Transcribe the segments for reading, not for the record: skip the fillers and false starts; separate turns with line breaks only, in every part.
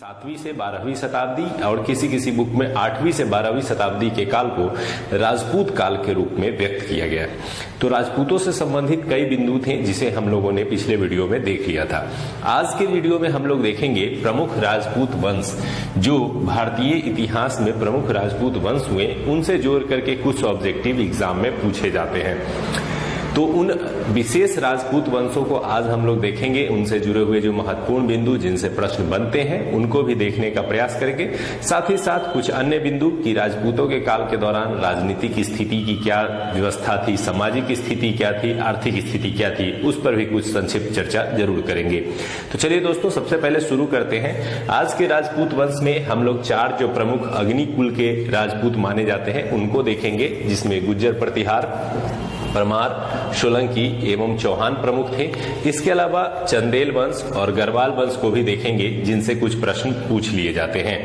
7वीं से 12वीं शताब्दी और किसी किसी बुक में 8वीं से 12वीं शताब्दी के काल को राजपूत काल के रूप में व्यक्त किया गया। तो राजपूतों से संबंधित कई बिंदु थे जिसे हम लोगों ने पिछले वीडियो में देख लिया था। आज के वीडियो में हम लोग देखेंगे प्रमुख राजपूत वंश, जो भारतीय इतिहास में प्रमुख राजपूत वंश हुए, उनसे जोड़ करके कुछ ऑब्जेक्टिव एग्जाम में पूछे जाते हैं। तो उन विशेष राजपूत वंशों को आज हम लोग देखेंगे, उनसे जुड़े हुए जो महत्वपूर्ण बिंदु जिनसे प्रश्न बनते हैं उनको भी देखने का प्रयास करेंगे। साथ ही साथ कुछ अन्य बिंदु कि राजपूतों के काल के दौरान राजनीतिक स्थिति की क्या व्यवस्था थी, सामाजिक स्थिति क्या थी, आर्थिक स्थिति क्या थी, उस पर भी कुछ संक्षिप्त चर्चा जरूर करेंगे। तो चलिए दोस्तों, सबसे पहले शुरू करते हैं। आज के राजपूत वंश में हम लोग 4 जो प्रमुख अग्नि कुल के राजपूत माने जाते हैं उनको देखेंगे, जिसमें गुज्जर, प्रतिहार, परमार, सोलंकी एवं चौहान प्रमुख थे। इसके अलावा चंदेल वंश और गढ़वाल वंश को भी देखेंगे, जिनसे कुछ प्रश्न पूछ लिए जाते हैं।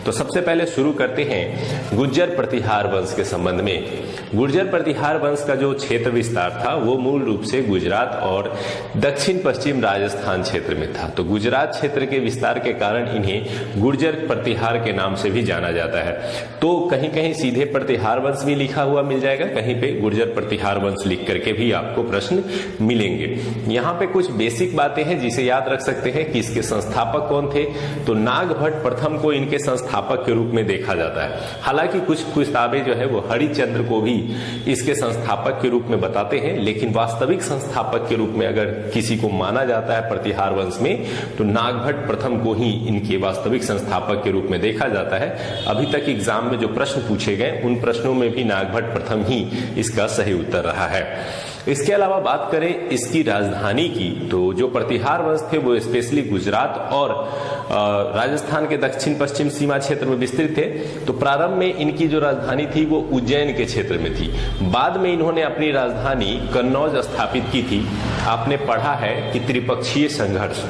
तो सबसे पहले शुरू करते हैं गुज्जर प्रतिहार वंश के संबंध में। गुर्जर प्रतिहार वंश का जो क्षेत्र विस्तार था वो मूल रूप से गुजरात और दक्षिण पश्चिम राजस्थान क्षेत्र में था। तो गुजरात क्षेत्र के विस्तार के कारण इन्हें गुर्जर प्रतिहार के नाम से भी जाना जाता है। तो कहीं कहीं सीधे प्रतिहार वंश भी लिखा हुआ मिल जाएगा, कहीं पे गुर्जर प्रतिहार वंश लिख करके भी आपको प्रश्न मिलेंगे। यहाँ पे कुछ बेसिक बातें हैं जिसे याद रख सकते हैं कि इसके संस्थापक कौन थे। तो नागभट्ट प्रथम को इनके संस्थापक के रूप में देखा जाता है। हालांकि कुछ किताबें जो है वो हरिश्चंद्र को भी इसके संस्थापक के रूप में बताते हैं, लेकिन वास्तविक संस्थापक के रूप में अगर किसी को माना जाता है प्रतिहार वंश में, तो नागभट्ट प्रथम को ही इनके वास्तविक संस्थापक के रूप में देखा जाता है। अभी तक एग्जाम में जो प्रश्न पूछे गए उन प्रश्नों में भी नागभट्ट प्रथम ही इसका सही उत्तर रहा है। इसके अलावा बात करें इसकी राजधानी की, तो जो प्रतिहार वंश थे वो स्पेशली गुजरात और राजस्थान के दक्षिण पश्चिम सीमा क्षेत्र में विस्तृत थे। तो प्रारंभ में इनकी जो राजधानी थी वो उज्जैन के क्षेत्र में थी। बाद में इन्होंने अपनी राजधानी कन्नौज स्थापित की थी। आपने पढ़ा है कि त्रिपक्षीय संघर्ष,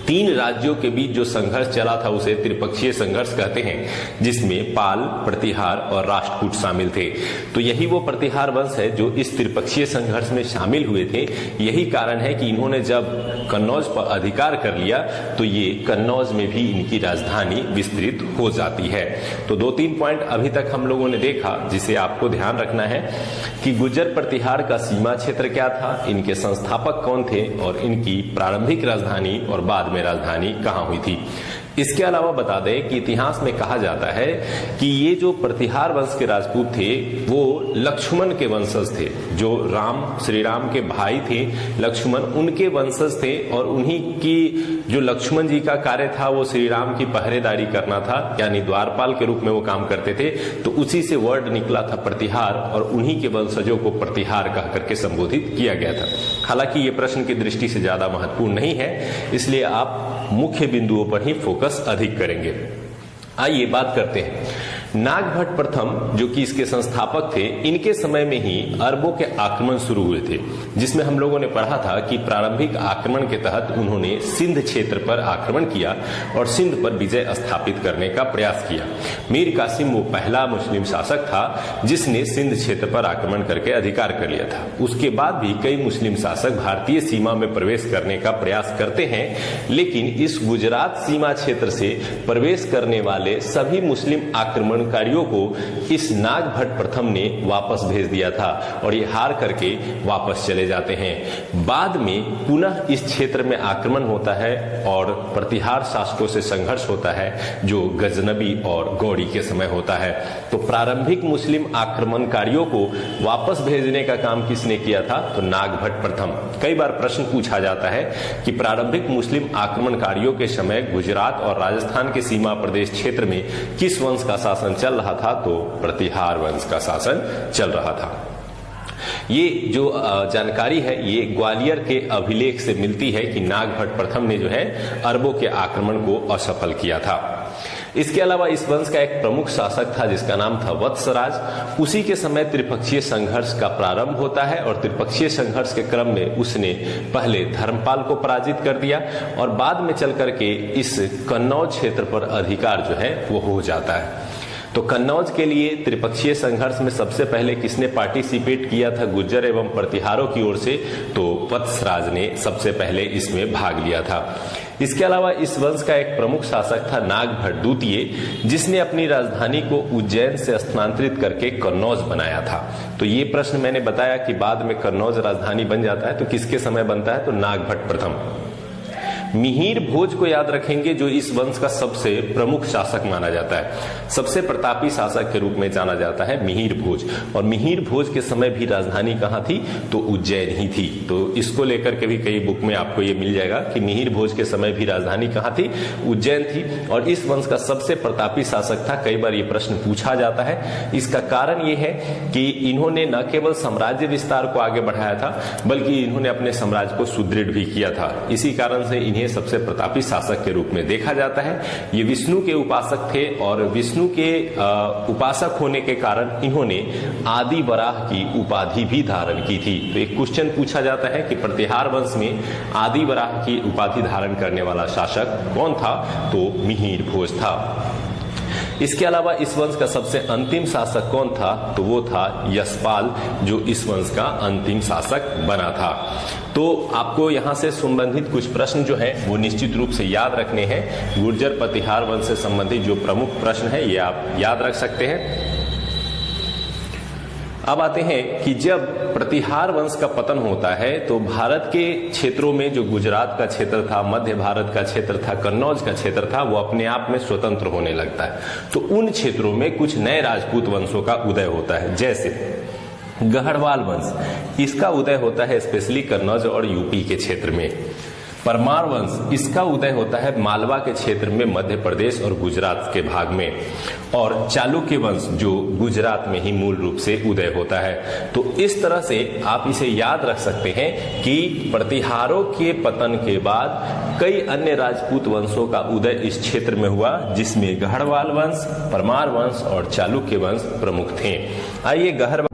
3 राज्यों के बीच जो संघर्ष चला था उसे त्रिपक्षीय संघर्ष कहते हैं, जिसमें पाल, प्रतिहार और राष्ट्रकूट शामिल थे। तो यही वो प्रतिहार वंश है जो इस त्रिपक्षीय संघर्ष में शामिल हुए थे। यही कारण है कि इन्होंने जब कन्नौज पर अधिकार कर लिया तो ये कन्नौज में भी इनकी राजधानी विस्तृत हो जाती है। तो 2-3 पॉइंट अभी तक हम लोगों ने देखा जिसे आपको ध्यान रखना है कि गुज्जर प्रतिहार का सीमा क्षेत्र क्या था, इनके संस्थापक कौन थे और इनकी प्रारंभिक राजधानी और बाद में राजधानी कहां हुई थी। इसके अलावा बता दें कि इतिहास में कहा जाता है कि ये जो प्रतिहार वंश के राजपूत थे वो लक्ष्मण के वंशज थे। जो श्री राम के भाई थे लक्ष्मण, उनके वंशज थे और उन्हीं की जो लक्ष्मण जी का कार्य था वो श्री राम की पहरेदारी करना था, यानी द्वारपाल के रूप में वो काम करते थे। तो उसी से वर्ड निकला था प्रतिहार और उन्हीं के वंशजों को प्रतिहार कह करके संबोधित किया गया था। हालांकि ये प्रश्न की दृष्टि से ज्यादा महत्वपूर्ण नहीं है, इसलिए आप मुख्य बिंदुओं पर ही फोकस अधिक करेंगे। आइए बात करते हैं नागभट्ट प्रथम, जो कि इसके संस्थापक थे। इनके समय में ही अरबों के आक्रमण शुरू हुए थे, जिसमें हम लोगों ने पढ़ा था कि प्रारंभिक आक्रमण के तहत उन्होंने सिंध क्षेत्र पर आक्रमण किया और सिंध पर विजय स्थापित करने का प्रयास किया। मीर कासिम वो पहला मुस्लिम शासक था जिसने सिंध क्षेत्र पर आक्रमण करके अधिकार कर लिया था। उसके बाद भी कई मुस्लिम शासक भारतीय सीमा में प्रवेश करने का प्रयास करते हैं, लेकिन इस गुजरात सीमा क्षेत्र से प्रवेश करने वाले सभी मुस्लिम आक्रमण कारियों को इस नागभट्ट प्रथम ने वापस भेज दिया था और ये हार करके वापस चले जाते हैं। बाद में पुनः इस क्षेत्र में आक्रमण होता है और प्रतिहार शासकों से संघर्ष होता है, जो गजनबी और गौड़ी के समय होता है। तो प्रारंभिक मुस्लिम आक्रमणकारियों को वापस भेजने का काम किसने किया था? तो नागभट्ट प्रथम। कई बार प्रश्न पूछा जाता है कि प्रारंभिक मुस्लिम आक्रमणकारियों के समय गुजरात और राजस्थान के सीमा प्रदेश क्षेत्र में किस वंश का शासन चल रहा था? तो प्रतिहार वंश का शासन चल रहा था। ये जो जानकारी है ये ग्वालियर के अभिलेख से मिलती है कि नागभट्ट प्रथम ने जो है अरबों के आक्रमण को असफल किया था। इसके अलावा इस वंश का एक प्रमुख शासक था जिसका नाम था वत्सराज। उसी के समय त्रिपक्षीय संघर्ष का प्रारंभ होता है और त्रिपक्षीय संघर्ष के क्रम में उसने पहले धर्मपाल को पराजित कर दिया और बाद में चल करके इस कन्नौज क्षेत्र पर अधिकार जो है वो हो जाता है। तो कन्नौज के लिए त्रिपक्षीय संघर्ष में सबसे पहले किसने पार्टिसिपेट किया था गुर्जर एवं प्रतिहारों की ओर से? तो वत्सराज ने सबसे पहले इसमें भाग लिया था। इसके अलावा इस वंश का एक प्रमुख शासक था नागभट्ट द्वितीय, जिसने अपनी राजधानी को उज्जैन से स्थानांतरित करके कन्नौज बनाया था। तो ये प्रश्न मैंने बताया कि बाद में कन्नौज राजधानी बन जाता है, तो किसके समय बनता है? तो नागभट्ट प्रथम। मिहिर भोज को याद रखेंगे, जो इस वंश का सबसे प्रमुख शासक माना जाता है, सबसे प्रतापी शासक के रूप में जाना जाता है मिहिर भोज। और मिहिर भोज के समय भी राजधानी कहां थी? तो उज्जैन ही थी। तो इसको लेकर के भी कई बुक में आपको ये मिल जाएगा कि मिहिर भोज के समय भी राजधानी कहां थी? उज्जैन थी। और इस वंश का सबसे प्रतापी शासक था। कई बार ये प्रश्न पूछा जाता है। इसका कारण ये है कि इन्होंने न केवल साम्राज्य विस्तार को आगे बढ़ाया था, बल्कि इन्होंने अपने साम्राज्य को सुदृढ़ भी किया था। इसी कारण से इन्हें सबसे प्रतापी शासक के रूप में देखा जाता है। ये विष्णु के उपासक थे और विष्णु के उपासक होने के कारण इन्होंने आदि वराह की उपाधि भी धारण की थी। तो एक क्वेश्चन पूछा जाता है कि प्रतिहार वंश में आदि वराह की उपाधि धारण करने वाला शासक कौन था? तो मिहिर भोज था। इसके अलावा इस वंश का सबसे अंतिम शासक कौन था? तो वो था यशपाल, जो इस वंश का अंतिम शासक बना था। तो आपको यहां से संबंधित कुछ प्रश्न जो है वो निश्चित रूप से याद रखने हैं। गुर्जर प्रतिहार वंश से संबंधित जो प्रमुख प्रश्न है ये आप याद रख सकते हैं। अब आते हैं कि जब प्रतिहार वंश का पतन होता है तो भारत के क्षेत्रों में जो गुजरात का क्षेत्र था, मध्य भारत का क्षेत्र था, कन्नौज का क्षेत्र था, वो अपने आप में स्वतंत्र होने लगता है। तो उन क्षेत्रों में कुछ नए राजपूत वंशों का उदय होता है, जैसे गढ़वाल वंश, इसका उदय होता है स्पेशली कन्नौज और यूपी के क्षेत्र में। परमार वंश, इसका उदय होता है मालवा के क्षेत्र में, मध्य प्रदेश और गुजरात के भाग में। और चालुक्य वंश जो गुजरात में ही मूल रूप से उदय होता है। तो इस तरह से आप इसे याद रख सकते हैं कि प्रतिहारों के पतन के बाद कई अन्य राजपूत वंशों का उदय इस क्षेत्र में हुआ, जिसमें गढ़वाल वंश, परमार वंश और चालुक्य वंश प्रमुख थे। आइए गढ़वाल